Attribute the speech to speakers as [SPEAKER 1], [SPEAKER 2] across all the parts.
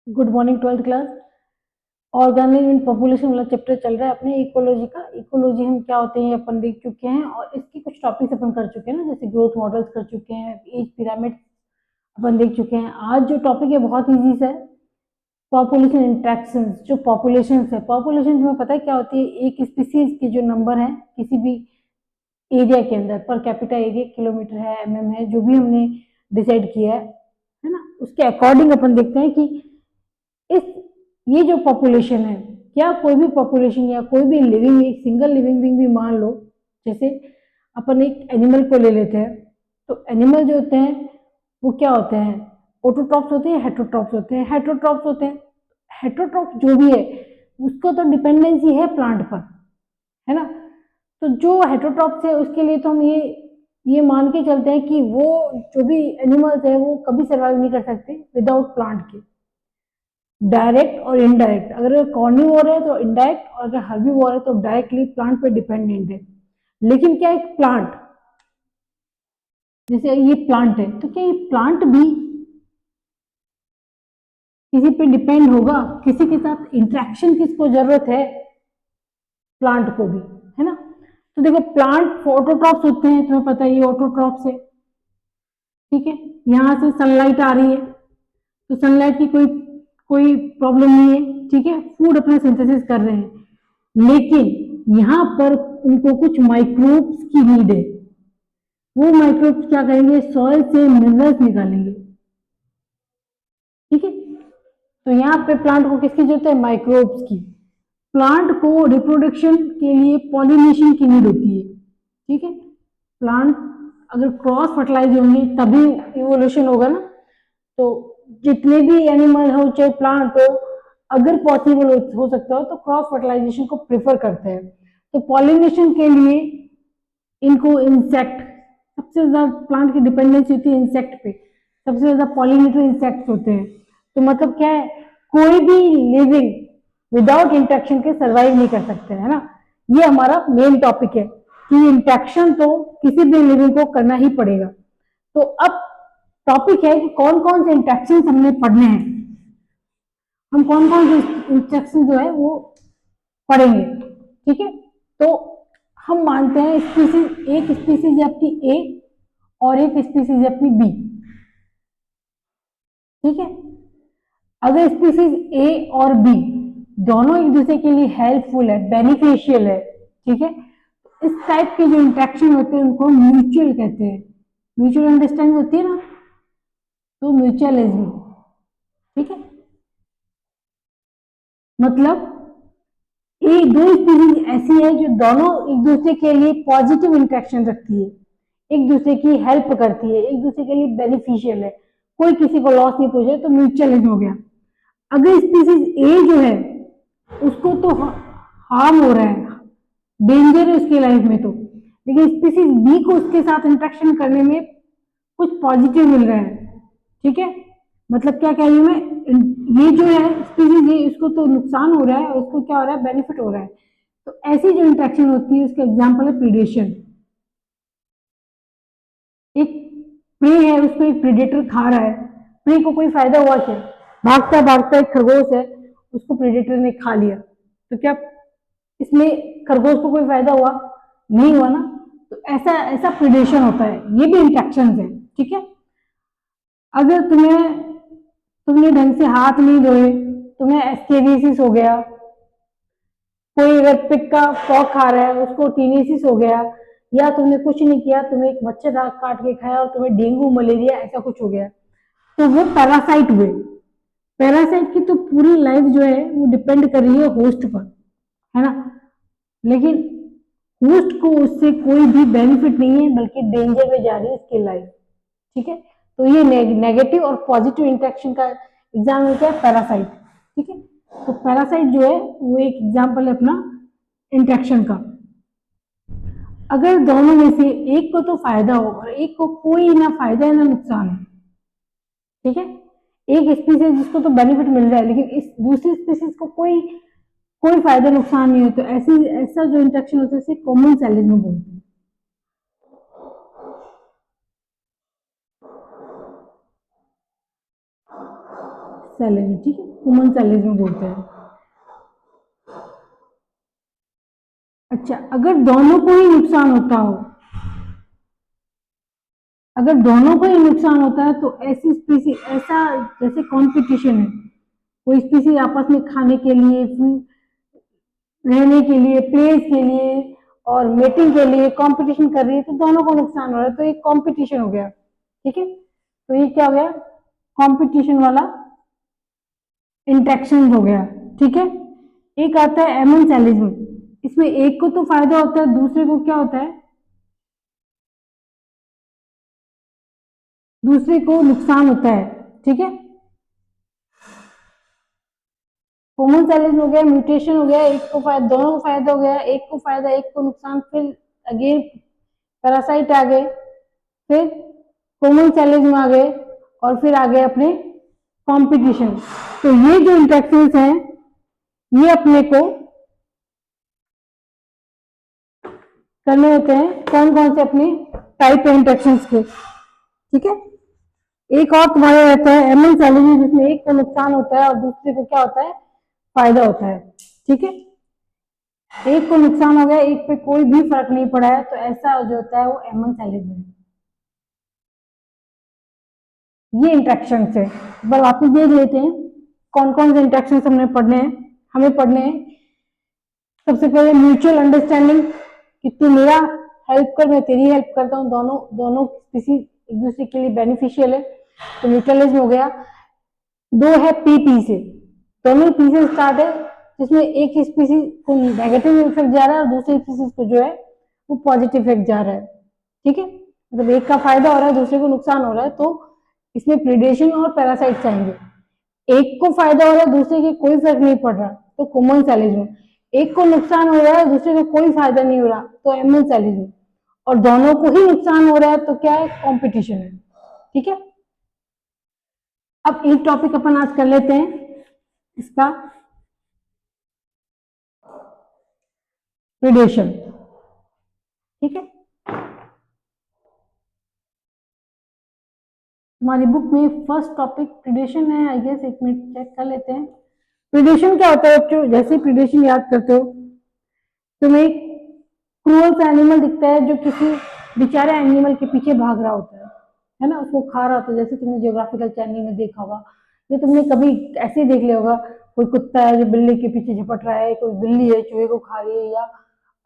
[SPEAKER 1] Good morning 12th class. Organic and population वाला chapter चल रहा है अपने इकोलॉजी का। इकोलॉजी हम क्या होते हैं अपन देख चुके हैं और इसकी कुछ टॉपिक्स अपन कर चुके हैं ना, जैसे ग्रोथ मॉडल्स कर चुके हैं, एज पिरामिड अपन देख चुके हैं। आज जो टॉपिक है बहुत इजी सा है, पॉपुलेशन इंट्रैक्शंस। जो पॉपुलेशन है, पॉपुलेशन तुम्हें पता है क्या होती है? एक स्पीसीज के जो नंबर है किसी भी एरिया के अंदर, पर कैपिटा एरिया किलोमीटर है, एमएम है, जो भी हमने डिसाइड किया है ना, उसके अकॉर्डिंग अपन देखते हैं कि इस ये जो पॉपुलेशन है, क्या कोई भी पॉपुलेशन या कोई भी लिविंग, एक सिंगल लिविंग बीइंग भी मान लो, जैसे अपन एक एनिमल को ले लेते हैं, तो एनिमल जो होते हैं वो क्या होते हैं? ऑटोट्रॉप्स होते हैं, हेटरोट्रॉप्स होते हैं। हेटरोट्रॉप्स होते हैं, हेटरोट्रॉप्स जो भी है उसको तो डिपेंडेंसी है प्लांट पर, है ना। तो जो हेटरोट्रॉप्स है उसके लिए तो हम ये मान के चलते हैं कि वो जो भी एनिमल्स है वो कभी सर्वाइव नहीं कर सकते विदाउट प्लांट के। डायरेक्ट और इनडायरेक्ट, अगर कॉर्निवोर है तो इनडायरेक्ट, और अगर हर्बीवोर है तो डायरेक्टली प्लांट पे डिपेंडेंट है। लेकिन क्या एक प्लांट, जैसे ये प्लांट है, तो क्या ये प्लांट भी किसी पे डिपेंड होगा? किसी के साथ इंटरेक्शन किसको जरूरत है? प्लांट को भी, है ना। तो देखो, प्लांट ऑटोट्रॉप्स होते हैं, तुम्हें पता है ये ऑटोट्रॉप्स है, ठीक है। यहाँ से सनलाइट आ रही है तो सनलाइट की कोई कोई प्रॉब्लम नहीं है, ठीक है, फूड अपना सिंथेसिस कर रहे हैं। लेकिन यहाँ पर उनको कुछ माइक्रोब्स की नीड है। वो माइक्रोब्स क्या करेंगे? सॉइल से मिनरल्स निकालेंगे, ठीक है। तो यहाँ पे प्लांट को किसकी जरूरत है? माइक्रोब्स की। प्लांट को रिप्रोडक्शन के लिए पॉलिनेशन की नीड होती है, ठीक है। प्लांट अगर क्रॉस फर्टिलाइज होंगे तभी इवोल्यूशन होगा ना। तो जितने भी एनिमल हो चाहे प्लांट हो, अगर पॉसिबल हो सकता हो तो क्रॉस फर्टिलाइजेशन को प्रेफर करते हैं। तो पॉलिनेशन के लिए इनको इंसेक्ट, सबसे ज्यादा प्लांट की डिपेंडेंसी होती है इंसेक्ट पे, सबसे ज्यादा पॉलिनेटर इंसेक्ट्स होते हैं। तो मतलब क्या है, कोई भी लिविंग विदाउट इंटरेक्शन के सर्वाइव नहीं कर सकते, है ना। ये हमारा मेन टॉपिक है कि इंटरेक्शन तो किसी भी लिविंग को करना ही पड़ेगा। तो अब टॉपिक है कि कौन कौन से इंटरेक्शन हमने पढ़ने हैं, हम कौन कौन से इंस्ट्रक्शन जो है वो पढ़ेंगे, ठीक है। तो हम मानते हैं स्पीसीज, एक स्पीसीज है अपनी ए और एक स्पीसीज है अपनी बी, ठीक है। अगर स्पीसीज ए और बी दोनों एक दूसरे के लिए हेल्पफुल है, बेनिफिशियल है, ठीक है, इस टाइप के जो इंट्रैक्शन होते हैं उनको म्यूचुअल कहते हैं। म्यूचुअल अंडरस्टैंडिंग होती है ना, तो म्यूचुअलिज्म, ठीक है। मतलब एक दो स्पीसीज ऐसी है जो दोनों एक दूसरे के लिए पॉजिटिव इंटरेक्शन रखती है, एक दूसरे की हेल्प करती है, एक दूसरे के लिए बेनिफिशियल है, कोई किसी को लॉस नहीं पहुंचे, तो म्यूचुअलिज्म हो गया। अगर स्पीसीज ए जो है उसको तो हार्म हो रहा है, डेंजर है उसकी लाइफ में, तो लेकिन स्पीसीज बी को उसके साथ इंटरेक्शन करने में कुछ पॉजिटिव मिल रहा है, ठीक है। मतलब क्या कह रही हूँ मैं, ये जो है स्पीसीज ये इसको तो नुकसान हो रहा है और उसको क्या हो रहा है? बेनिफिट हो रहा है। तो ऐसी जो इंटरेक्शन होती है उसका एग्जाम्पल है प्रीडेशन। एक प्रे है, उसको एक प्रीडेटर खा रहा है, प्रे को कोई फायदा हुआ क्या? भागता भागता एक खरगोश है, उसको प्रीडेटर ने खा लिया, तो क्या इसमें खरगोश को कोई फायदा हुआ? नहीं हुआ ना। तो ऐसा ऐसा प्रीडेशन होता है, ये भी इंट्रैक्शन है, ठीक है। अगर तुमने ढंग से हाथ नहीं धोए, तुम्हें एस्केरिसिस हो गया, कोई अगर पिक का फॉग खा रहा है उसको टीनेसिस हो गया, या तुमने कुछ नहीं किया, तुम्हें एक मच्छर काट के खाया और तुम्हें डेंगू मलेरिया ऐसा कुछ हो गया, तो वो पैरासाइट हुए। पैरासाइट की तो पूरी लाइफ जो है वो डिपेंड कर रही है होस्ट पर, है ना। लेकिन होस्ट को उससे कोई भी बेनिफिट नहीं है, बल्कि डेंजर में जा रही है इसकी लाइफ, ठीक है। तो ये नेगेटिव और पॉजिटिव इंटरेक्शन का एग्जाम्पल क्या है? पैरासाइट, ठीक है। तो पैरासाइट जो है वो एक एग्जाम्पल है अपना इंटरेक्शन का। अगर दोनों में से एक को तो फायदा हो और एक को कोई ना फायदा है ना नुकसान है, ठीक है। एक स्पीसीज जिसको तो बेनिफिट मिल रहा है लेकिन इस दूसरी स्पीसीज को कोई कोई फायदा नुकसान नहीं हो, तो ऐसी ऐसा जो इंटरेक्शन होता है उसे कॉमन सेलिज्म बोलते हैं। सेलिज्म, ठीक है। कोमेंसैलिज्म बोलते हैं। अच्छा, अगर दोनों को ही नुकसान होता हो, अगर दोनों को ही नुकसान होता है तो ऐसी स्पीसी, ऐसा जैसे कंपटीशन है, कोई स्पीसी आपस में खाने के लिए, रहने के लिए, प्लेस के लिए और मेटिंग के लिए कंपटीशन कर रही है, तो दोनों को नुकसान हो रहा है, तो एक कंपटीशन हो गया। ठीक है, तो ये क्या हो गया, कंपटीशन वाला इंटरेक्शन हो गया। ठीक है, एक आता है एमेंसैलिज्म, इसमें एक को तो फायदा होता है, दूसरे को क्या होता है, दूसरे को नुकसान होता है। ठीक है, कोमेंसैलिज्म हो गया, म्यूटेशन हो गया, एक को फायदा, दोनों को फायदा हो गया, एक को फायदा एक को नुकसान, फिर अगेन पैरासाइट आ गए, फिर कोमेंसैलिज्म आ गए, और फिर आ गए अपने कंपटीशन। तो ये जो इंटरेक्शंस हैं, ये अपने को करने होते हैं, कौन कौन से अपने टाइप है इंटरेक्शंस के। ठीक है, एक और तुम्हारा रहता है एमेंसैलिज्म, जिसमें एक को नुकसान होता है और दूसरे को क्या होता है, फायदा होता है। ठीक है, एक को नुकसान हो गया, एक पे कोई भी फर्क नहीं पड़ा है, तो ऐसा जो होता है वो एमेंसैलिज्म है। ये इंट्रैक्शन है। बस वापस देख लेते हैं कौन कौन से इंट्रैक्शन हमने पढ़ने हैं, हमें पढ़ने हैं। सबसे पहले म्यूचुअल अंडरस्टैंडिंग, कि तू मेरा हेल्प कर, मैं तेरी हेल्प करता हूँ, दोनों दोनों किसी एक दूसरे के लिए बेनिफिशियल है, तो म्यूचुअलिज्म हो गया। दो है पी पी से, दोनों पी से स्टार्ट है, जिसमें एक स्पीसीज को नेगेटिव इफेक्ट जा रहा है और दूसरे स्पीसीज को जो है वो पॉजिटिव इफेक्ट जा रहा है। ठीक है, मतलब एक का फायदा हो रहा है, दूसरे को नुकसान हो रहा है, तो इसमें प्रीडेशन और पैरासाइट्स आएंगे। एक को फायदा हो रहा है, दूसरे के कोई फर्क नहीं पड़ रहा, तो कोमेंसैलिज्म। एक को नुकसान हो रहा है, दूसरे को कोई फायदा नहीं हो रहा, तो एमेंसैलिज्म। और दोनों को ही नुकसान हो रहा है, तो क्या है, कॉम्पिटिशन है। ठीक है, अब एक टॉपिक अपन आज कर लेते हैं इसका, प्रीडेशन। ठीक है, हमारी बुक में फर्स्ट टॉपिक प्रीडेशन है, आई गेस। एक मिनट चेक कर लेते हैं प्रीडेशन क्या होता है बच्चों। जैसे प्रीडेशन याद करते हो, तुम्हें एक क्रूअल सा एनिमल दिखता है जो किसी बेचारे एनिमल के पीछे भाग रहा होता है ना, उसको खा रहा होता है। जैसे तुमने जियोग्राफिकल चैनल में देखा होगा, या तुमने कभी ऐसे ही देख लिया होगा, कोई कुत्ता है जो बिल्ली के पीछे झपट रहा है, कोई बिल्ली है चूहे को खा रही है, या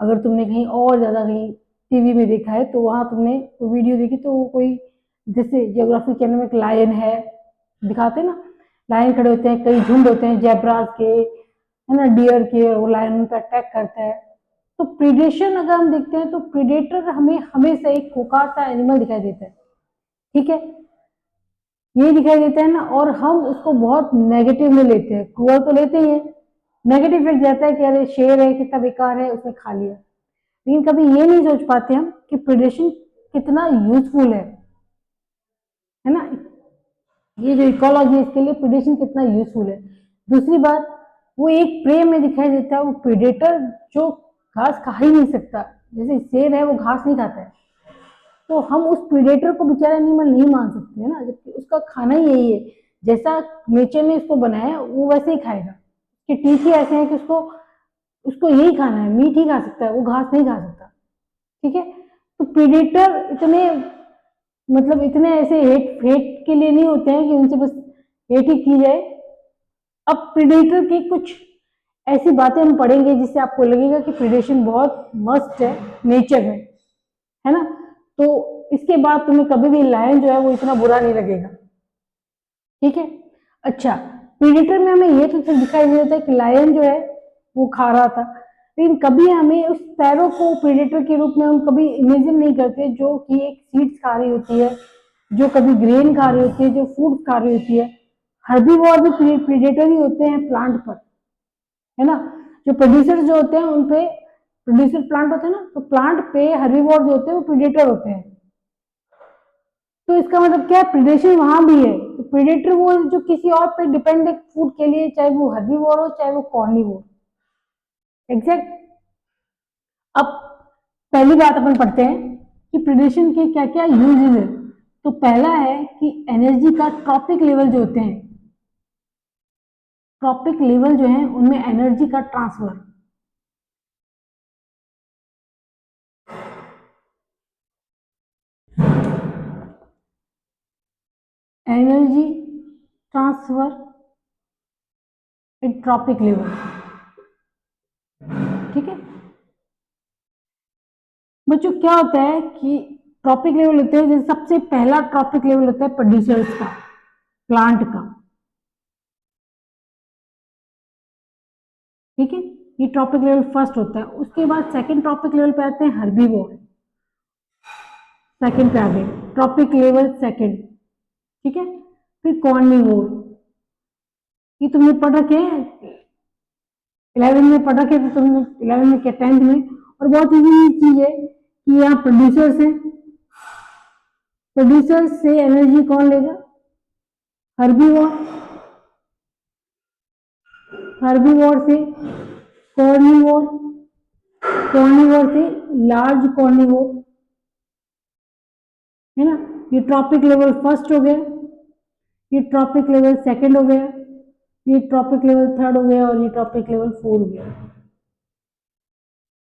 [SPEAKER 1] अगर तुमने कहीं और ज्यादा कहीं टीवी में देखा है, तो वहां तुमने वीडियो देखी, तो वो कोई जैसे जियोग्राफी चैनल में एक लायन है, दिखाते ना, लायन खड़े होते हैं, कई झुंड होते हैं जैब्रास के, है ना, डियर के, और वो लायन उन पर अटैक करता है। तो प्रीडेशन अगर हम देखते हैं, तो प्रीडेटर हमें हमेशा एक खोखा सा एनिमल दिखाई देता है। ठीक है, ये दिखाई देता है ना, और हम उसको बहुत नेगेटिव में लेते हैं, क्रूअल तो लेते ही है, नेगेटिव इफेक्ट जाता है कि अरे शेर है, कितना बेकार है, उसने खा लिया। लेकिन कभी ये नहीं सोच पाते हम कि प्रीडेशन कितना यूजफुल है ना, ये जो इकोलॉजी है इसके लिए प्रीडेशन कितना यूजफुल है। दूसरी बात, वो एक प्रे में दिखाई देता है, वो प्रीडेटर जो घास खा ही नहीं सकता, जैसे शेर है वो घास नहीं खाता है, तो हम उस प्रीडेटर को बेचारा एनिमल नहीं मान सकते है ना, जबकि उसका खाना ही यही है, जैसा नेचर ने इसको बनाया वो वैसे ही खाएगा। उसके टीथ ही ऐसे हैं कि उसको उसको यही खाना है, मीट ही खा सकता है, वो घास नहीं खा सकता। ठीक है, तो प्रीडेटर इतने, मतलब इतने ऐसे हेट हेट के लिए नहीं होते हैं कि उनसे बस हेट ही की जाए। अब प्रीडेटर की कुछ ऐसी बातें हम पढ़ेंगे जिससे आपको लगेगा कि प्रीडेशन बहुत मस्त है नेचर में, है ना, तो इसके बाद तुम्हें कभी भी लायन जो है वो इतना बुरा नहीं लगेगा। ठीक है, अच्छा, प्रीडेटर में हमें ये तो दिखाई दे देता है कि लायन जो है वो खा रहा था, लेकिन कभी हमें उस पैरों को प्रीडेटर के रूप में हम कभी इमेजिन नहीं करते, जो कि एक सीड्स खा रही होती है, जो कभी ग्रेन खा रही होती है, जो फूड खा रही होती है। हर्बीवोर भी प्रीडेटर ही होते हैं प्लांट पर, है ना, जो प्रोड्यूसर जो होते हैं उन पे, प्रोड्यूसर प्लांट होते हैं ना, तो प्लांट पे हर्बीवोर जो होते हैं वो प्रीडेटर होते हैं। तो इसका मतलब क्या है, प्रीडेशन वहां भी है, तो प्रीडेटर वो जो किसी और पे डिपेंड है फूड के लिए, चाहे वो हर्बीवोर हो चाहे वो कॉर्निवोर। एग्जैक्ट। अब पहली बात अपन पढ़ते हैं कि प्रीडेशन के क्या क्या यूजेस है। तो पहला है कि एनर्जी का ट्रॉपिक लेवल जो होते हैं, ट्रॉपिक लेवल जो है उनमें एनर्जी का ट्रांसफर, एनर्जी ट्रांसफर इन ट्रॉपिक लेवल, ठीक है बच्चों। क्या होता है कि ट्रॉपिक लेवल होते हैं, जैसे सबसे पहला ट्रॉपिक लेवल होता है प्रोड्यूसर्स का, प्लांट का, ठीक है, ये ट्रॉपिक लेवल फर्स्ट होता है। उसके बाद सेकंड ट्रॉपिक लेवल पे आते हैं हर्बीवोर, सेकंड पे आ गए ट्रॉपिक लेवल सेकंड, ठीक है। फिर कॉर्निवोर, ये तुमने पढ़ रखे हैं 11 में, पढ़ रखे थे तुमने 11 में क्या 10th में। और बहुत इजी चीज है कि यहाँ प्रोड्यूसर से, प्रोड्यूसर से एनर्जी कौन लेगा, हर्बीवोर, हर्बीवोर से कॉर्निवोर, कॉर्निवोर से लार्ज कॉर्निवोर, है ना। ये ट्रॉपिक लेवल फर्स्ट हो गया, ये ट्रॉपिक लेवल सेकंड हो गया, ये ट्रॉपिक लेवल थर्ड हो गया और ये ट्रॉपिक लेवल फोर हो गया।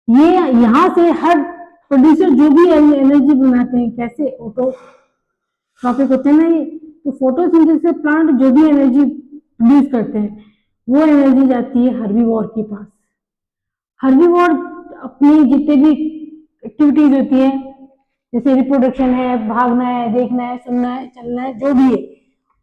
[SPEAKER 1] ये यहां से हर प्रोड्यूसर जो भी एनर्जी बनाते हैं, कैसे ऑटो ट्रॉपिक होते हैं ना ये, तो फोटोसिंथेसिस से प्लांट जो भी एनर्जी प्रोड्यूस करते हैं वो एनर्जी जाती है हर्बीवोर के पास। हर्बीवोर अपनी जितने भी एक्टिविटीज होती है, जैसे रिप्रोडक्शन है, भागना है, देखना है, सुनना है, चलना है, जो भी है,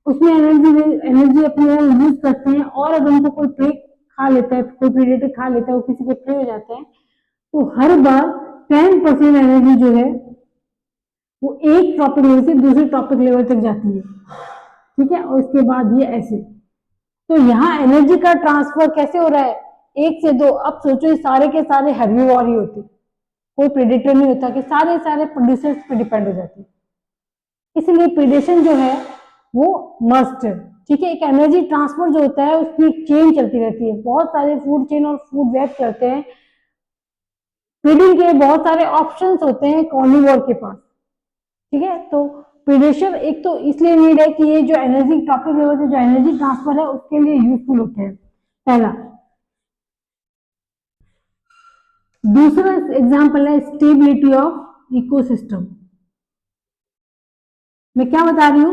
[SPEAKER 1] उसमें एनर्जी अपनी यूज करते हैं। और अगर उनको कोई प्रे खा लेता है, कोई प्रेडेटर खा लेता है, वो किसी के प्रे हो जाते हैं, तो हर बार 10% एनर्जी जो है वो एक ट्रॉपिक लेवल से दूसरे ट्रॉपिक लेवल तक जाती है, ठीक है। और उसके बाद ये ऐसे, तो यहाँ एनर्जी का ट्रांसफर कैसे हो रहा है, एक से दो। अब सोचो ये सारे के सारे हर्बीवोर ही होते, कोई प्रेडेटर नहीं होता कि सारे सारे प्रोड्यूसर्स पे डिपेंड हो जाते, इसलिए प्रीडेशन जो है वो मस्ट है, ठीक है। एक एनर्जी ट्रांसफर जो होता है उसकी एक चेन चलती रहती है, बहुत सारे फूड चेन और फूड वेब चलते हैं, फीडिंग के बहुत सारे ऑप्शंस होते हैं कार्निवोर के पास, ठीक है। तो प्रीडेशन एक तो इसलिए नीड है कि ये जो एनर्जी टॉपिक लेवल से जो एनर्जी ट्रांसफर है उसके लिए यूजफुल होते हैं, पहला। दूसरा एग्जांपल है स्टेबिलिटी ऑफ इकोसिस्टम। मैं क्या बता रही हूं,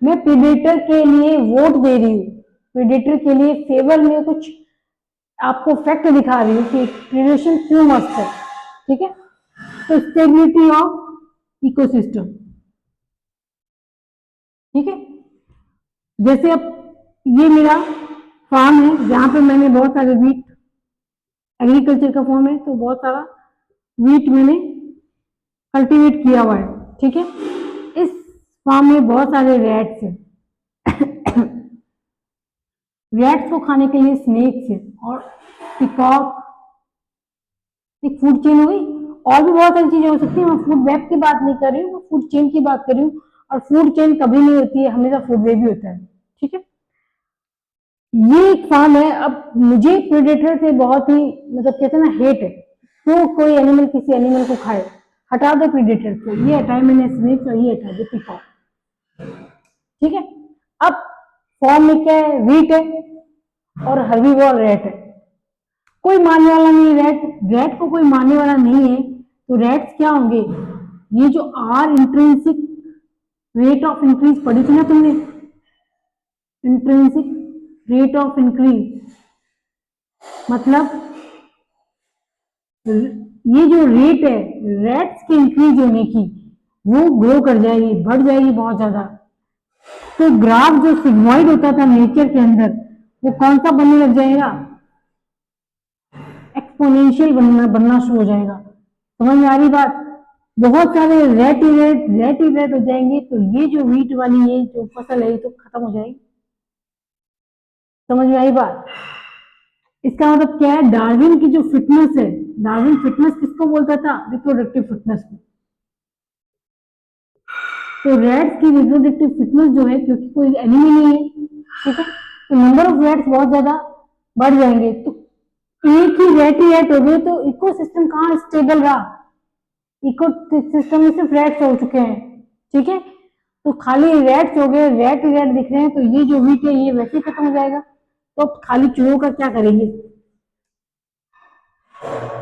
[SPEAKER 1] मैं प्रीडेटर के लिए वोट दे रही हूँ, प्रीडेटर के लिए फेवर में कुछ आपको फैक्ट दिखा रही हूँ कि प्रीडेशन क्यों मस्त है, ठीक है। तो स्टेबिलिटी ऑफ इकोसिस्टम, ठीक है। जैसे अब ये मेरा फार्म है जहां पे मैंने बहुत सारे वीट, एग्रीकल्चर का फॉर्म है तो बहुत सारा वीट मैंने कल्टीवेट किया हुआ है, ठीक है। इस फार्म में बहुत सारे रैट्स हैं रैट्स को खाने के लिए स्नेक्स है और पिकॉक, एक फूड चेन हो गई। और भी बहुत सारी चीजें हो सकती है, मैं फूड वेब की बात नहीं कर रही हूँ, मैं फूड चेन की बात कर रही हूँ। और फूड चेन कभी नहीं होती है, हमेशा फूड वेब ही होता है, ठीक है। ये एक फार्म है। अब मुझे प्रेडेटर से बहुत ही मतलब कहते हैं ना हेट है, तो कोई एनिमल किसी एनिमल को खाए, हटा दो प्रेडेटर को, ये हटाए मैंने स्नेक्स और ये हटा दो पिकॉक, ठीक है। अब फॉर्म में क्या है, वीट है और हर्बीवोर रैट है, कोई मारने वाला नहीं, रैट को कोई मारने वाला नहीं है, तो रैट्स क्या होंगे, ये जो r intrinsic rate of increase पढ़ी थी ना तुमने, इंट्रिंसिक रेट ऑफ इंक्रीज, मतलब ये जो रेट है रैट्स के इंक्रीज होने की, वो ग्रो कर जाएगी, बढ़ जाएगी बहुत ज्यादा। तो ग्राफ जो सिग्मॉइड होता था नेचर के अंदर, वो कौन सा बनने लग जाएगा, एक्सपोनेंशियल बनना शुरू हो जाएगा। समझ में आ रही बात, बहुत सारे रेट ही रेट हो जाएंगे, तो ये जो वीट वाली ये जो फसल है ये तो खत्म हो जाएगी। समझ में आई बात, इसका मतलब क्या है, डार्विन की जो फिटनेस है, डार्विन फिटनेस किसको बोलता था, रिप्रोडक्टिव फिटनेस को। तो रैट्स की रिप्रोडक्टिव फिटनेस जो है, क्योंकि कोई एनिमी नहीं है, ठीक है, तो नंबर ऑफ रैट्स बहुत ज्यादा बढ़ जाएंगे, तो एक ही रैट हो गए, तो इकोसिस्टम कहाँ स्टेबल रहा, इको सिस्टम में सिर्फ रैट्स हो चुके हैं, ठीक है। तो खाली रैट्स हो गए, रैट ही रैट दिख रहे हैं, तो ये जो वीट है ये वैसे ही खत्म हो जाएगा। तो अब खाली चूहों का क्या करेंगे?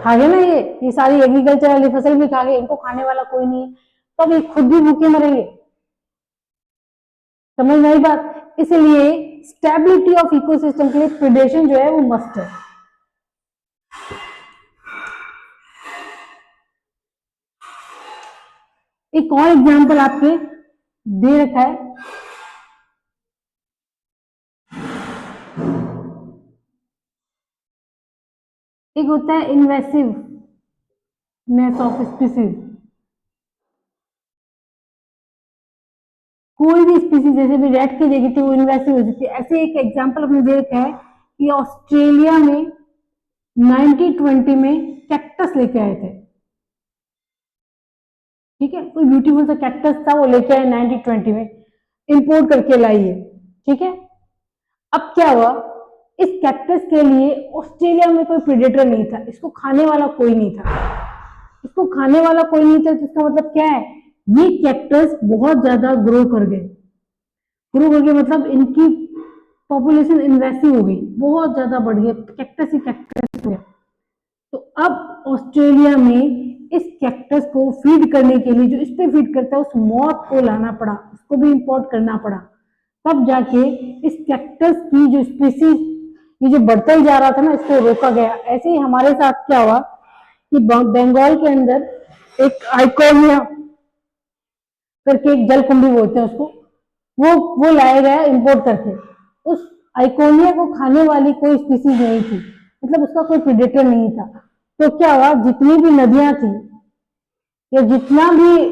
[SPEAKER 1] खा गए ना, ये सारी एग्रीकल्चर वाली फसल भी खा गए, इनको खाने वाला कोई नहीं है, तो अब ये खुद भी भूखे मरेंगे। समझ में आई बात? इसलिए स्टेबिलिटी ऑफ इकोसिस्टम के लिए प्रिडेशन जो है वो मस्ट है। एक और एग्जांपल आपके दे रखा है, एक होता है इन्वेसिवनेस ऑफ स्पीसीज। कोई भी स्पीसीज जैसे भी रेड की जगह थी वो इन्वेसिव हो जाती है। ऐसे एक एग्जांपल अपने दे रखा है कि ऑस्ट्रेलिया में 1920 में कैक्टस लेके आए थे। ठीक है, कोई ब्यूटीफुल सा कैक्टस था, वो लेके आए 1920 में, इंपोर्ट करके लाई है। ठीक है, अब क्या हुआ, इस कैक्टस के लिए ऑस्ट्रेलिया में कोई प्रेडेटर नहीं था, इसको खाने वाला कोई नहीं था। इसको खाने वाला कोई नहीं था तो इसका मतलब क्या है, ये कैक्टस बहुत ज्यादा ग्रो कर गए। ग्रो कर गए मतलब इनकी पॉपुलेशन इन्वेसिव हो गई, बहुत ज्यादा बढ़ गई, कैक्टस ही कैक्टस हो गया। तो अब ऑस्ट्रेलिया में इस कैक्टस को फीड करने के लिए, जो इस पे फीड करता है उस मौत को लाना पड़ा, उसको भी इंपोर्ट करना पड़ा, तब जाके इस कैक्टस की जो स्पीसीज ये जो बढ़ता ही जा रहा था ना, इसको रोका गया। ऐसे ही हमारे साथ क्या हुआ कि बंगाल के अंदर एक आइकोनिया करके एक जल कुंभी बोलते हैं उसको, वो लाया गया इंपोर्ट करके। उस आइकोनिया को खाने वाली कोई स्पीसीज नहीं थी, मतलब उसका कोई प्रेडेटर नहीं था। तो क्या हुआ, जितनी भी नदियां थी या जितना भी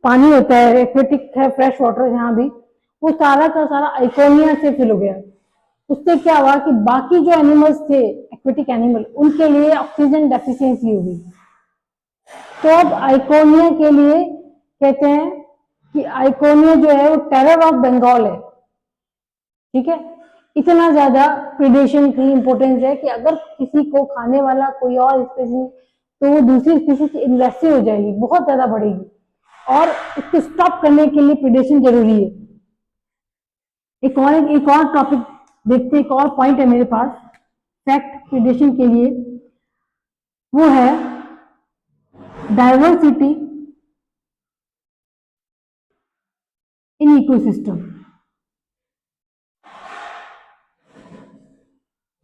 [SPEAKER 1] पानी होता है, एक्वेटिक है, फ्रेश वाटर जहां भी, वो सारा का सारा आइकोनिया से फिल हो गया। उससे क्या हुआ कि बाकी जो एनिमल्स थे, एक्वेटिक एनिमल, उनके लिए ऑक्सीजन डेफिशिएंसी हो गई। तो अब आइकोनिया के लिए कहते हैं कि आइकोनिया जो है वो टेरर ऑफ बंगाल है। ठीक है, इतना ज्यादा प्रिडेशन की इंपॉर्टेंस है कि अगर किसी को खाने वाला कोई और स्पीसीज, तो वो दूसरी स्पीसीज इन्वेसिव हो जाएगी, बहुत ज्यादा बढ़ेगी, और इसको स्टॉप करने के लिए प्रिडेशन जरूरी है। एक और टॉपिक देखते हैं, एक और पॉइंट है मेरे पास फैक्ट प्रिडेशन के लिए, वो है डाइवर्सिटी इन इकोसिस्टम।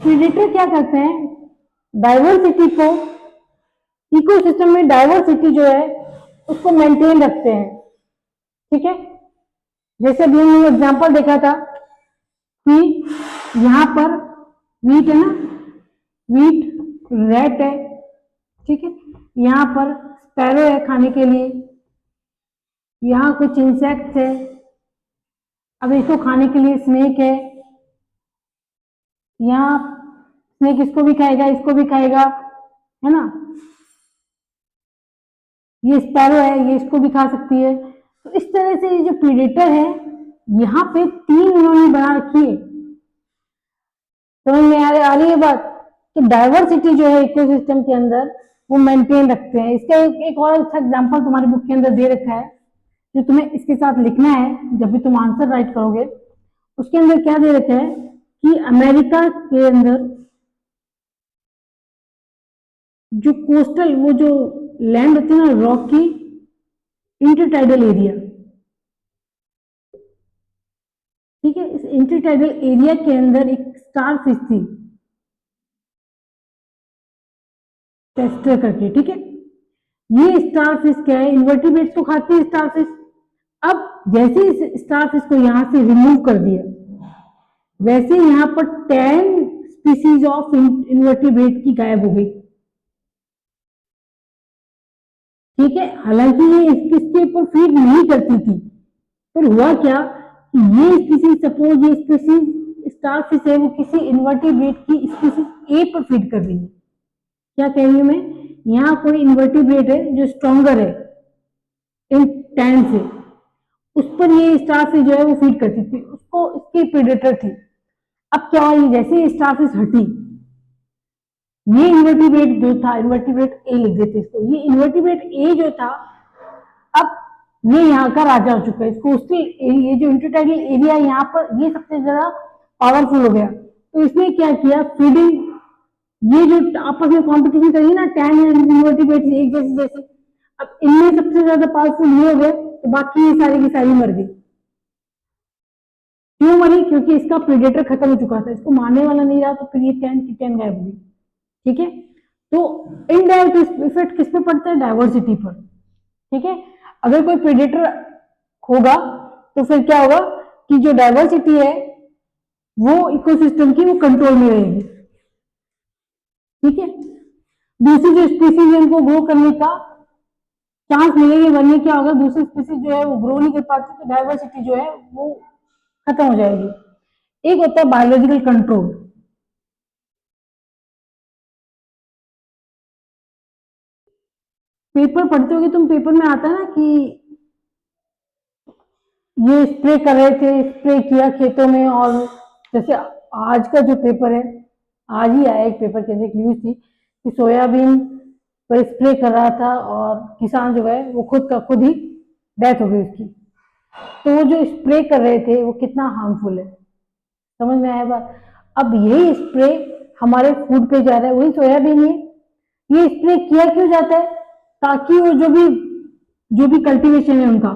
[SPEAKER 1] प्रीडेटर क्या करते हैं, डाइवर्सिटी को, इकोसिस्टम में डाइवर्सिटी जो है उसको मेंटेन रखते हैं। ठीक है, जैसे अभी हमने एग्जांपल देखा था कि यहां पर वीट है ना, वीट रैट है। ठीक है, यहां पर स्पैरो है खाने के लिए, यहां कुछ इंसेक्ट्स है, अब इसको खाने के लिए स्नेक है, यहाँ स्नेक इसको भी खाएगा, इसको भी खाएगा, है ना, ये स्पैरो है, ये इसको भी खा सकती है। तो इस तरह से ये जो प्रीडेटर है, यहाँ पे तीन इन्होंने बना रखी है। समझ में आ रही है बात? तो डाइवर्सिटी जो है इकोसिस्टम के अंदर वो मेंटेन रखते हैं। इसका एक और अच्छा एग्जांपल तुम्हारी बुक के अंदर दे रखा है, जो तुम्हें इसके साथ लिखना है जब भी तुम आंसर राइट करोगे। उसके अंदर क्या दे रखा है कि अमेरिका के अंदर जो कोस्टल, वो जो लैंड होती है ना, रॉकी इंटरटाइडल एरिया, ठीक है, इस इंटरटाइडल एरिया के अंदर एक स्टार फिश थी, टेस्टर करके। ठीक है, ये स्टार फिश क्या है, इन्वर्टिब्रेट्स को खाती है स्टार फिश। अब जैसे इस स्टार फिश को यहां से रिमूव कर दिया, वैसे यहां पर 10 स्पीसीज ऑफ इन्वर्टिब्रेट की गायब हो गई। ठीक है, हालांकि ये इसके ऊपर फीड नहीं करती थी, पर हुआ क्या, ये स्पीसीज, सपोज ये स्पीसीज स्टार फिश है, वो किसी इन्वर्टिब्रेट की स्पीसीज ए पर फीड कर रही है। क्या कह रही हूं मैं, यहाँ कोई इन्वर्टिब्रेट है जो स्ट्रॉन्गर है इन 10 से, उस पर ये स्टार फिश जो है वो फीड करती थी, उसको इसकी प्रेडेटर थी। अब क्या हुआ, जैसे स्टार फिश हटी, ये इन्वर्टिब्रेट जो था, इन्वर्टिब्रेट ए लिख देते इसको, ये इन्वर्टिब्रेट ए जो था, अब ये यहाँ का राजा हो चुका है। इसको उससे ये जो इंटरटाइडल एरिया यहाँ पर ये सबसे ज्यादा पावरफुल हो गया। तो इसने क्या किया, फीडिंग, ये जो आपस में कॉम्पिटिशन करिए ना, टैन एंड इन्वर्टिब्रेट्स एक जैसे जैसे, अब इनमें सबसे ज्यादा पावरफुल ये हो गए तो बाकी ये सारी की सारी मर गई। क्यों मरी? क्योंकि इसका प्रेडेटर खत्म हो चुका था, इसको मारने वाला नहीं रहा, तो फिर ये टैन की टैन गायब हो गई। ठीक है, तो इनडायरेक्ट इफेक्ट किस पे पड़ता है? डाइवर्सिटी पर। ठीक है, अगर कोई प्रेडेटर होगा तो फिर क्या होगा कि जो डाइवर्सिटी है वो इकोसिस्टम की वो कंट्रोल में रहेगी। ठीक है, दूसरी जो स्पीसीज है उनको ग्रो करने का चांस मिलेगी, वरना क्या होगा, दूसरी स्पीसीज जो है वो ग्रो नहीं कर पाती, तो डाइवर्सिटी जो है वो खत्म हो जाएगी। एक होता है बायोलॉजिकल कंट्रोल। पेपर पढ़ते होगे तुम, पेपर में आता है ना कि ये स्प्रे कर रहे थे, स्प्रे किया खेतों में, और जैसे आज का जो पेपर है, आज ही आया एक पेपर, कैसे एक न्यूज थी कि सोयाबीन पर स्प्रे कर रहा था और किसान जो है वो खुद का खुद ही डेथ हो गई उसकी। तो वो जो स्प्रे कर रहे थे वो कितना हार्मफुल है, समझ में आया बात? अब यही स्प्रे हमारे फूड पे जा रहा है, वही सोयाबीन है, ये स्प्रे किया क्यों जाता है? ताकि वो जो भी कल्टीवेशन है उनका,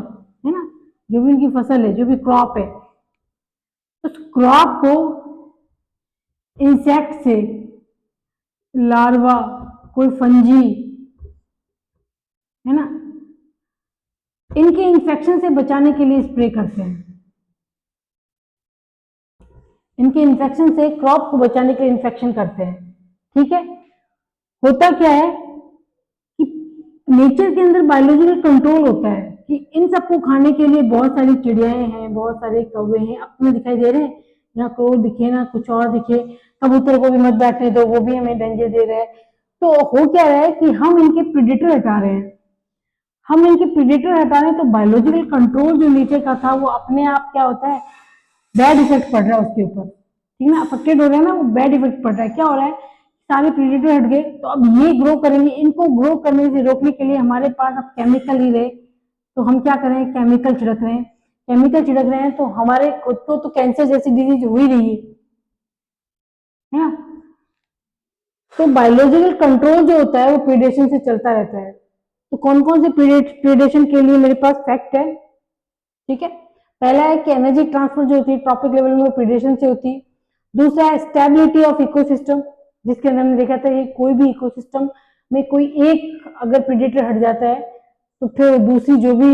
[SPEAKER 1] है ना, जो भी उनकी फसल है, जो भी क्रॉप है, उस क्रॉप को इंसेक्ट से, लार्वा, कोई फंजी, है ना, इनके इन्फेक्शन से बचाने के लिए स्प्रे करते हैं। इनके इन्फेक्शन से, क्रॉप को बचाने के लिए इन्फेक्शन करते हैं। ठीक है, होता क्या है कि नेचर के अंदर बायोलॉजिकल कंट्रोल होता है कि इन सबको खाने के लिए बहुत सारी चिड़ियाएं हैं, बहुत सारे कौवे हैं, अपने दिखाई दे रहे हैं, ना क्रोर दिखे ना कुछ और दिखे, कबूतर को भी मत बैठने दो, वो भी हमें डेंजर दे रहा है। तो हो क्या रहा है कि हम इनके प्रीडेटर हटा रहे हैं, हम इनके प्रीडेटर हटा रहे हैं, तो बायोलॉजिकल कंट्रोल जो नेचर का था वो अपने आप क्या होता है, बैड इफेक्ट पड़ रहा है उसके ऊपर। ठीक है ना, अफेक्टेड हो रहा है ना, वो बैड इफेक्ट पड़ रहा है। क्या हो रहा है, सारे प्रीडेटर हट गए, तो अब ये ग्रो करेंगे, इनको ग्रो करने से रोकने के लिए हमारे पास अब केमिकल ही रहे, तो हम क्या करें, केमिकल छिड़क रहे हैं। केमिकल छिड़क रहे हैं तो हमारे खुद को तो कैंसर जैसी डिजीज हो ही रही है ना। तो बायोलॉजिकल कंट्रोल जो होता है वो प्रीडेशन से चलता रहता है। तो कौन कौन से प्रीडेशन के लिए मेरे पास फैक्ट है? ठीक है, पहला है कि एनर्जी ट्रांसफर जो होती है ट्रॉपिक लेवल में, प्रीडेशन से होती है। दूसरा है स्टेबिलिटी ऑफ इकोसिस्टम, जिसके अंदर हमने देखा था कि कोई भी इकोसिस्टम में कोई एक अगर प्रीडेटर हट जाता है तो फिर दूसरी जो भी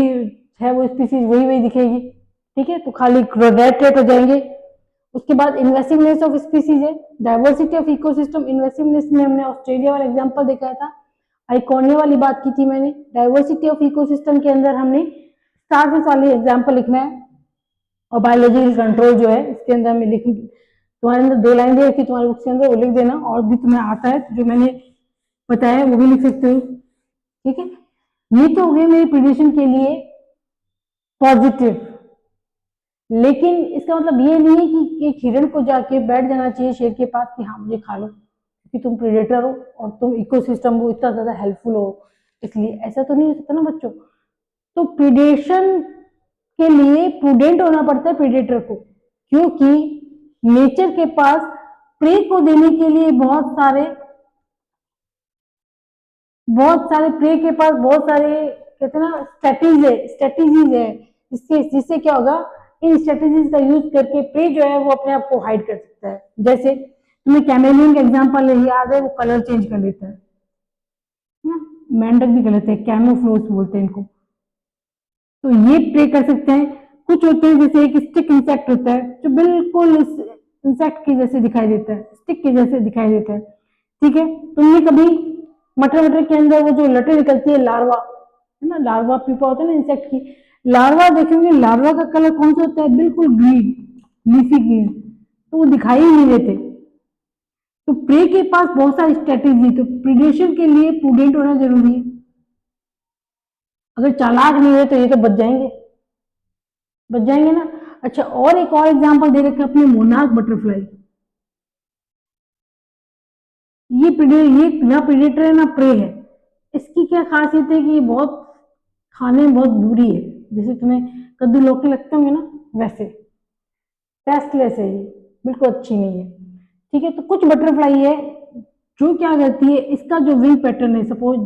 [SPEAKER 1] है वो स्पीसीज वही वही दिखेगी। ठीक है, तो खाली रेड रेट हो जाएंगे। उसके बाद इन्वेसिवनेस ऑफ स्पीसीज है, डाइवर्सिटी ऑफ इकोसिस्टम। इन्वेसिवनेस में हमने ऑस्ट्रेलिया वाला एग्जांपल देखा था, आइकोनिया वाली बात की थी मैंने। डाइवर्सिटी ऑफ इकोसिस्टम के अंदर हमने स्टारफिश वाली एग्जांपल लिखना है। और बायोलॉजिकल कंट्रोल जो है इसके अंदर हमें लिख, तुम्हारे अंदर 2 लाइन दे रखी तुम्हारे बुक के अंदर, वो लिख देना, और भी तुम्हें आता है तो जो मैंने बताया वो भी लिख सकते हो। ठीक है, ये तो हो गए मेरे प्रिडिक्शन के लिए पॉजिटिव, लेकिन इसका मतलब ये नहीं है कि एक हिरण को जाके बैठ जाना चाहिए शेर के पास कि हाँ मुझे खा लो, क्योंकि तुम प्रेडेटर हो और तुम इकोसिस्टम को इतना ज्यादा हेल्पफुल हो, इसलिए ऐसा तो नहीं हो सकता ना बच्चों। तो प्रीडेशन के लिए प्रूडेंट होना पड़ता है प्रीडेटर को, क्योंकि नेचर के पास प्रे को देने के लिए बहुत सारे प्रे के पास बहुत सारे कहते हैं ना स्ट्रेटेजीज है, जिससे क्या होगा, इन स्ट्रेटेजीज का यूज करके प्रे जो है वो अपने आप को हाइड कर सकता है। जैसे तुम्हें कैमेलियन का एग्जांपल याद है, वो कलर चेंज कर लेता है ना, मेंढक भी कर लेते हैं, कैमोफ्लोज बोलते हैं इनको। तो ये प्रे कर सकते हैं। कुछ होते हैं जैसे एक स्टिक इंसेक्ट होता है जो बिल्कुल इस इंसेक्ट के जैसे दिखाई देता है, स्टिक के जैसे दिखाई देता है। ठीक है, तुमने कभी मटर मटर के अंदर वो जो लटे निकलती है, लार्वा, है ना, लार्वा पीपा होता है ना इंसेक्ट की, लार्वा देखेंगे, लार्वा का कलर कौन सा होता है, बिल्कुल ग्रीन, लीफी ग्रीन, तो वो दिखाई ही नहीं देते। तो प्रे के पास बहुत सारी स्ट्रेटेजी, तो प्रीडेशन के लिए प्रूडेंट होना जरूरी है। अगर चालाक नहीं है तो ये तो बच जाएंगे ना। अच्छा, और एक और एग्जांपल दे रखे अपने मोनार्क बटरफ्लाई। ये ना प्रेडेटर है ना प्रे है। इसकी क्या खासियत है कि ये बहुत खाने में बहुत बुरी है, जैसे तुम्हें कद्दू लौकी लगते होंगे ना, वैसे टेस्टलेस है ये, बिल्कुल अच्छी नहीं है। ठीक है। तो कुछ बटरफ्लाई है जो क्या करती है, इसका जो विंग पैटर्न है, सपोज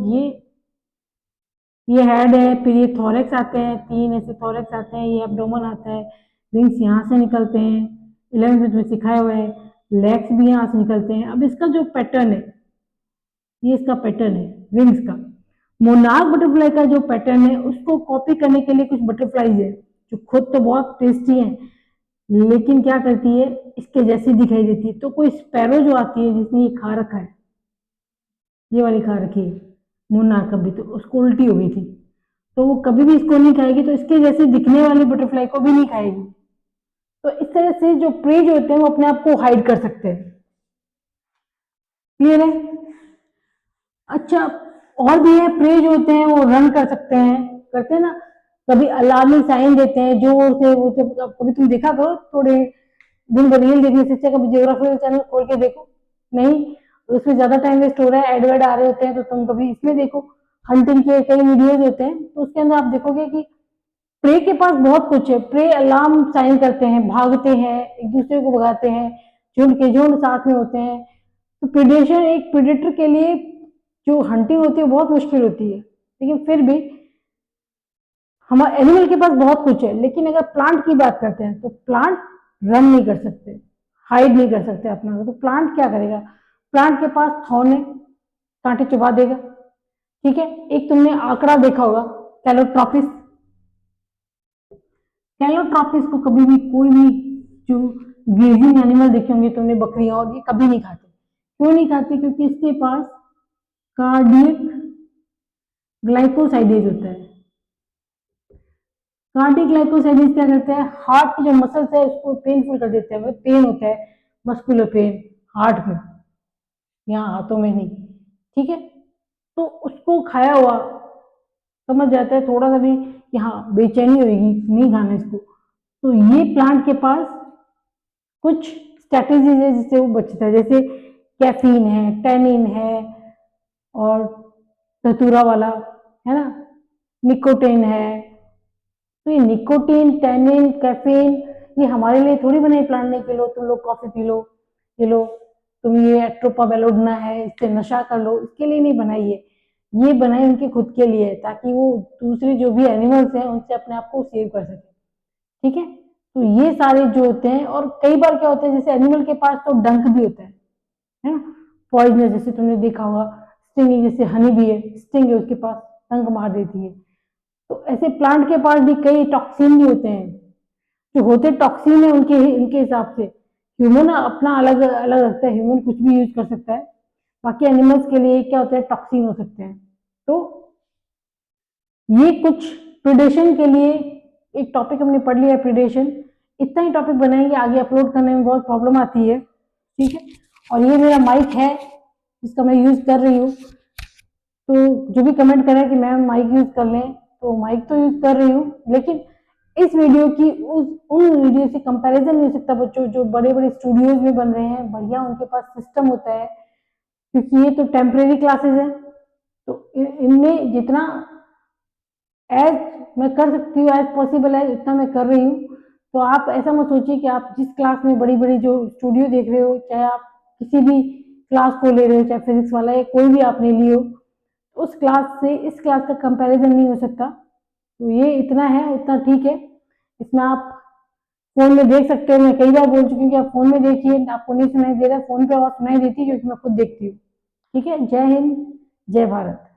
[SPEAKER 1] ये हेड है, फिर ये थोरेक्स आते हैं, 3 ऐसे थोरेक्स आते हैं, ये एब्डोमेन आता है, विंग्स यहाँ से निकलते हैं, 11th में सिखाए हुए हैं, लेग्स भी यहाँ से निकलते हैं। अब इसका जो पैटर्न है, ये इसका पैटर्न है विंग्स का। मोनार्क बटरफ्लाई का जो पैटर्न है उसको कॉपी करने के लिए कुछ बटरफ्लाईज है जो खुद तो बहुत टेस्टी है, लेकिन क्या करती है, इसके जैसी दिखाई देती है। तो कोई स्पैरो जो आती है जिसने ये खा रखा है, ये वाली खा रखी है मोनार्क, कभी तो उसको उल्टी हो गई थी, तो वो कभी भी इसको नहीं खाएगी, तो इसके जैसे दिखने वाली बटरफ्लाई को भी नहीं खाएगी। तो इस तरह से जो प्रे जो होते हैं वो अपने आप को हाइड कर सकते हैं। क्लियर है? अच्छा, और भी है, प्रे जो होते हैं वो रन कर सकते हैं, करते हैं ना, कभी अलार्मिंग साइन देते हैं जोर से, वो कभी तुम देखा करो, थोड़े दिन भर रील देखने से अच्छा कभी जियोग्राफी चैनल खोल के देखो। नहीं, उसमें ज्यादा टाइम वेस्ट हो रहा है, एडवर्ड आ रहे होते हैं, तो तुम कभी इसमें देखो, हंटिंग के कई वीडियोज होते हैं, तो उसके अंदर आप देखोगे कि प्रे के पास बहुत कुछ है। प्रे अलार्म साइन करते हैं, भागते हैं, एक दूसरे को भगाते हैं, झुंड के झुंड साथ में होते हैं। तो प्रिडेशन, एक प्रिडेटर के लिए जो हंटिंग होती है बहुत मुश्किल होती है, लेकिन फिर भी हमारे एनिमल के पास बहुत कुछ है। लेकिन अगर प्लांट की बात करते हैं तो प्लांट रन नहीं कर सकते, हाइड नहीं कर सकते अपना। तो प्लांट क्या करेगा, प्लांट के पास थॉर्न है, कांटे चुभा देगा। ठीक है, एक तुमने आंकड़ा देखा होगा, कैलोट्रॉपिस। कैलोट्रॉपिस को कभी भी कोई भी जो ग्रेजिंग एनिमल देखे होंगे तुमने, बकरियां, और ये कभी नहीं खाते। क्यों नहीं खाते? क्योंकि इसके पास कार्डियक ग्लाइकोसाइडेज होता है। कार्डियक ग्लाइकोसाइडेज क्या करते हैं, हार्ट की जो मसल्स है उसको पेनफुल कर देते हैं, पेन होता है, मस्कुलर पेन हार्ट में, यहाँ हाथों में नहीं। ठीक है, तो उसको खाया हुआ समझ जाता है थोड़ा सा भी कि हाँ बेचैनी होगी, नहीं खाना इसको। तो ये प्लांट के पास कुछ स्ट्रेटेजीज है जिससे वो बचता है, जैसे कैफीन है, टेनिन है, और धतूरा वाला है ना, निकोटिन है। तो ये निकोटिन, टेनिन, कैफीन, ये हमारे लिए थोड़ी बने प्लांट ने कि लो तुम लोग कॉफी पी लो, ये लो तुम ये एट्रोपा बेलोडना है इससे नशा कर लो, इसके लिए नहीं बनाई है। ये बनाई उनके खुद के लिए, ताकि वो दूसरे जो भी एनिमल्स हैं उनसे अपने आप को सेव कर सके। ठीक है, तो ये सारे जो होते हैं, और कई बार क्या होता है, जैसे एनिमल के पास तो डंक भी होता है ना, पॉइजनस, जैसे तुमने देखा होगा स्टिंग, जैसे हनी भी है, स्टिंग है उसके पास, डंक मार देती है। तो ऐसे प्लांट के पास भी कई टॉक्सिन भी होते हैं, जो होते टॉक्सिन है उनके इनके हिसाब से। ह्यूमन अपना अलग अलग रखता है, ह्यूमन कुछ भी यूज कर सकता है, बाकी एनिमल्स के लिए क्या होता है, टॉक्सिन हो सकते हैं। तो ये कुछ प्रिडेशन के लिए एक टॉपिक हमने पढ़ लिया है, प्रिडेशन। इतना ही टॉपिक बनाएंगे, आगे अपलोड करने में बहुत प्रॉब्लम आती है। ठीक है, और ये मेरा माइक है जिसका मैं यूज कर रही हूँ, तो जो भी कमेंट करे कि मैम माइक यूज कर लें, तो माइक तो यूज कर रही हूँ, लेकिन इस वीडियो की उन वीडियो से कंपैरिजन नहीं हो सकता बच्चों, जो बड़े बड़े स्टूडियोज में बन रहे हैं, बढ़िया उनके पास सिस्टम होता है, क्योंकि ये तो टेम्परेरी क्लासेस है। तो इनमें जितना एज मैं कर सकती हूँ, एज पॉसिबल है उतना मैं कर रही हूँ। तो आप ऐसा मत सोचिए कि आप जिस क्लास में बड़ी बड़ी जो स्टूडियो देख रहे हो, चाहे आप किसी भी क्लास को ले रहे हो, चाहे फिजिक्स वाला या कोई भी आपने ली हो, उस क्लास से इस क्लास का कंपैरिजन नहीं हो सकता। तो ये इतना है, उतना ठीक है। इसमें आप फोन में देख सकते हो, मैं कई बार बोल चुकी हूँ कि आप फोन में देखिए, आपको नहीं सुनाई दे रहा, फोन पे आवाज सुनाई देती है क्योंकि मैं खुद देखती हूँ। ठीक है, जय हिंद, जय भारत।